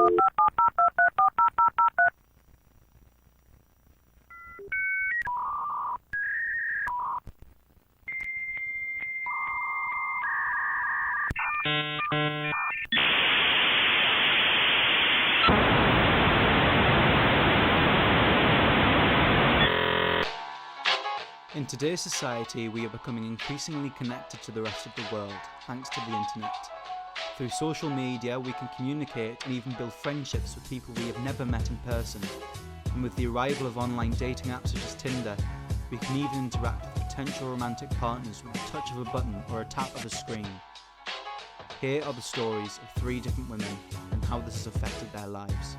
In today's society, we are becoming increasingly connected to the rest of the world, thanks to the internet. Through social media, we can communicate and even build friendships with people we have never met in person. And with the arrival of online dating apps such as Tinder, we can even interact with potential romantic partners with the touch of a button or a tap of a screen. Here are the stories of 3 different women and how this has affected their lives.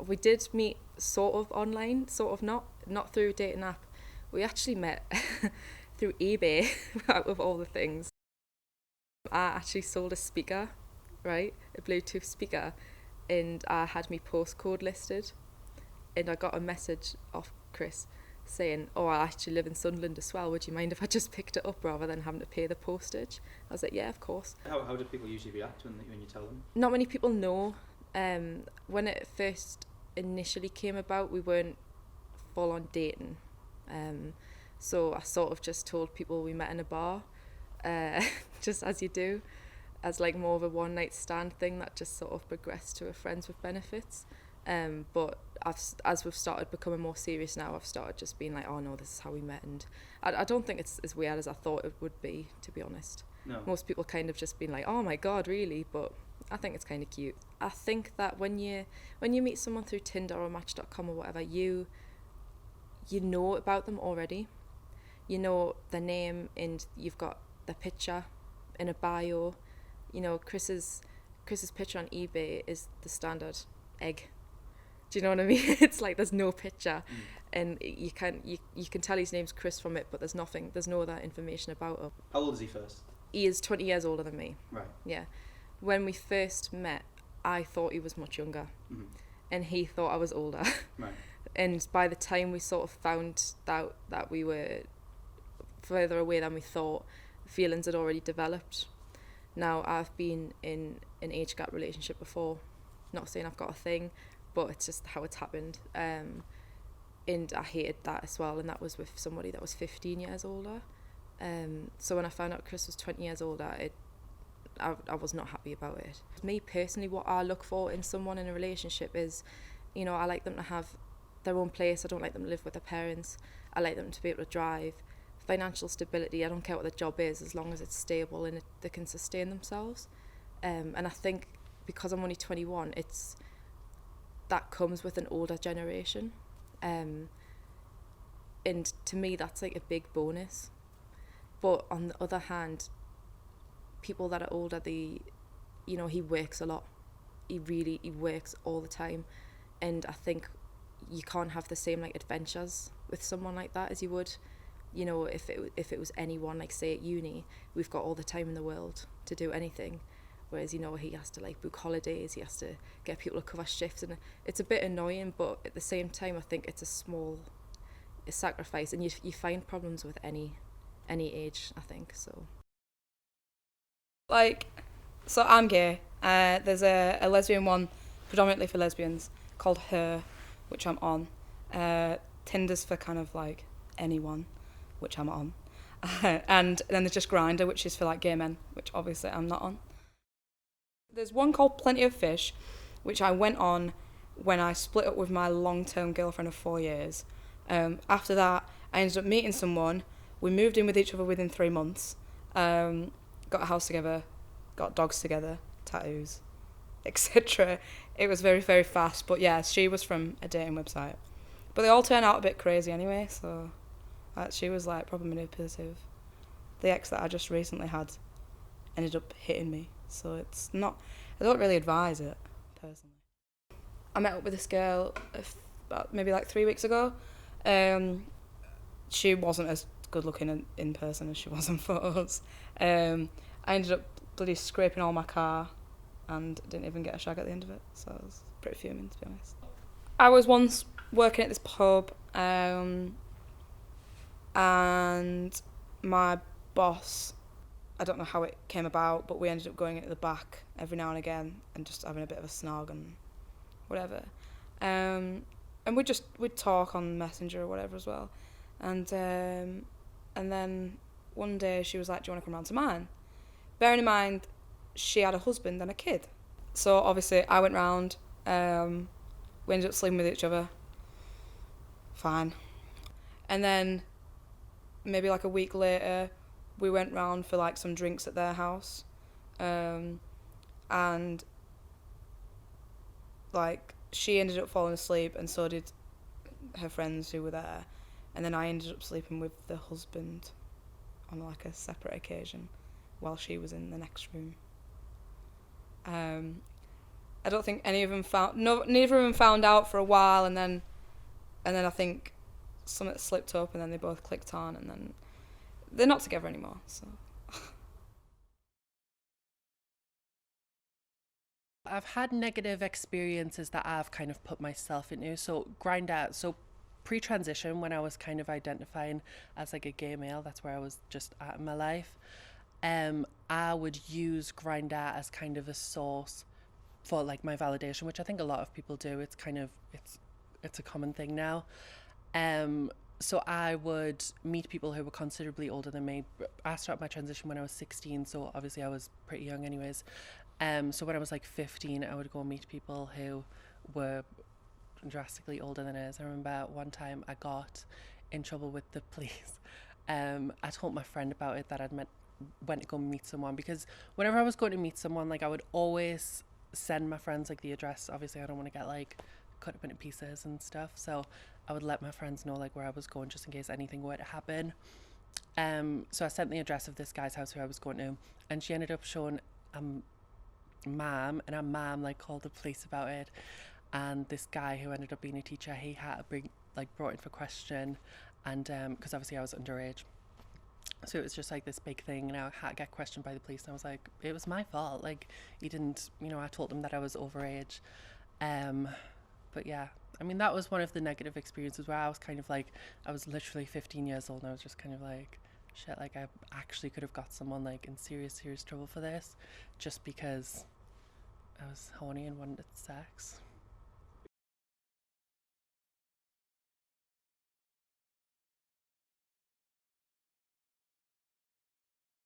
We did meet sort of online, sort of not through a dating app. We actually met through eBay, out of all the things. I actually sold a speaker, right, a Bluetooth speaker, and I had my postcode listed, and I got a message off Chris saying, oh, I actually live in Sunderland as well, would you mind if I just picked it up rather than having to pay the postage? I was like, yeah, of course. How do people usually react when you tell them? Not many people know. When it first initially came about, we weren't full on dating. So I sort of just told people we met in a bar, just as you do, as like more of a one night stand thing that just sort of progressed to a friends with benefits. But as we've started becoming more serious now, I've started just being like, oh no, this is how we met. And I don't think it's as weird as I thought it would be, to be honest. No. Most people kind of just been like, oh my God, really? But I think it's kind of cute. I think that when you meet someone through Tinder or Match.com or whatever, you know about them already. You know their name and you've got their picture in a bio. You know, Chris's picture on eBay is the standard egg. Do you know what I mean? It's like there's no picture, and you can tell his name's Chris from it, but there's no other information about him. How old is he first? He is 20 years older than me. Right. Yeah. When we first met, I thought he was much younger, and he thought I was older. Right. And by the time we sort of found out that we were further away than we thought, feelings had already developed. Now, I've been in an age gap relationship before. Not saying I've got a thing, but it's just how it's happened. And I hated that as well, and that was with somebody that was 15 years older. So when I found out Chris was 20 years older, I was not happy about it. Me personally, what I look for in someone in a relationship is, you know, I like them to have their own place. I don't like them to live with their parents. I like them to be able to drive. Financial stability, I don't care what the job is, as long as it's stable and they can sustain themselves. And I think because I'm only 21, that comes with an older generation. And to me, that's like a big bonus. But on the other hand, people that are older, he works a lot. He works all the time. And I think you can't have the same like adventures with someone like that as you would, you know, if it was anyone, like say at uni, we've got all the time in the world to do anything. Whereas, you know, he has to like book holidays, he has to get people to cover shifts, and it's a bit annoying, but at the same time I think it's a sacrifice, and you find problems with any age, I think, so. So I'm gay. There's a lesbian one, predominantly for lesbians, called Her, which I'm on. Tinder's for kind of like anyone, which I'm on. And then there's just Grindr, which is for like gay men, which obviously I'm not on. There's one called Plenty of Fish, which I went on when I split up with my long-term girlfriend of 4 years. After that, I ended up meeting someone. We moved in with each other within 3 months. Got a house together, got dogs together, tattoos, etc. It was very, very fast. But yeah, she was from a dating website. But they all turn out a bit crazy anyway, so she was like probably manipulative. The ex that I just recently had ended up hitting me, so it's not, I don't really advise it, personally. I met up with this girl about maybe like 3 weeks ago. She wasn't as good looking in person as she was in photos. I ended up bloody scraping all my car and didn't even get a shag at the end of it, so I was pretty fuming, to be honest. I was once working at this pub, and my boss I don't know how it came about, but we ended up going into the back every now and again and just having a bit of a snog and whatever. And we'd talk on Messenger or whatever as well. And then one day she was like, "Do you want to come round to mine?" Bearing in mind, she had a husband and a kid. So obviously I went round. We ended up sleeping with each other. Fine. And then maybe like a week later, we went round for like some drinks at their house. And like she ended up falling asleep and so did her friends who were there. And then I ended up sleeping with the husband on like a separate occasion while she was in the next room. I don't think any of them neither of them found out for a while, and then I think something slipped up, and then they both clicked on, and then they're not together anymore. So I've had negative experiences that I've kind of put myself into. So Grindr, so pre-transition, when I was kind of identifying as like a gay male, that's where I was just at in my life. I would use Grindr as kind of a source for like my validation, which I think a lot of people do. It's kind of it's a common thing now. So I would meet people who were considerably older than me. I started my transition when I was 16, so obviously I was pretty young anyways. So when I was like 15, I would go meet people who were drastically older than us. I remember one time I got in trouble with the police. I told my friend about it, that went to go meet someone, because whenever I was going to meet someone, like I would always send my friends like the address. Obviously I don't want to get like cut up into pieces and stuff, so I would let my friends know like where I was going, just in case anything were to happen. So I sent the address of this guy's house who I was going to, and she ended up showing mom, and our mom like called the police about it. And this guy who ended up being a teacher, he had brought in for question, and because obviously I was underage, so it was just like this big thing, and I had to get questioned by the police, and I was like, it was my fault, like he didn't, I told him that I was overage. But yeah, I mean, that was one of the negative experiences where I was kind of like, I was literally 15 years old, and I was just kind of like, shit, like I actually could have got someone like in serious trouble for this, just because I was horny and wanted sex.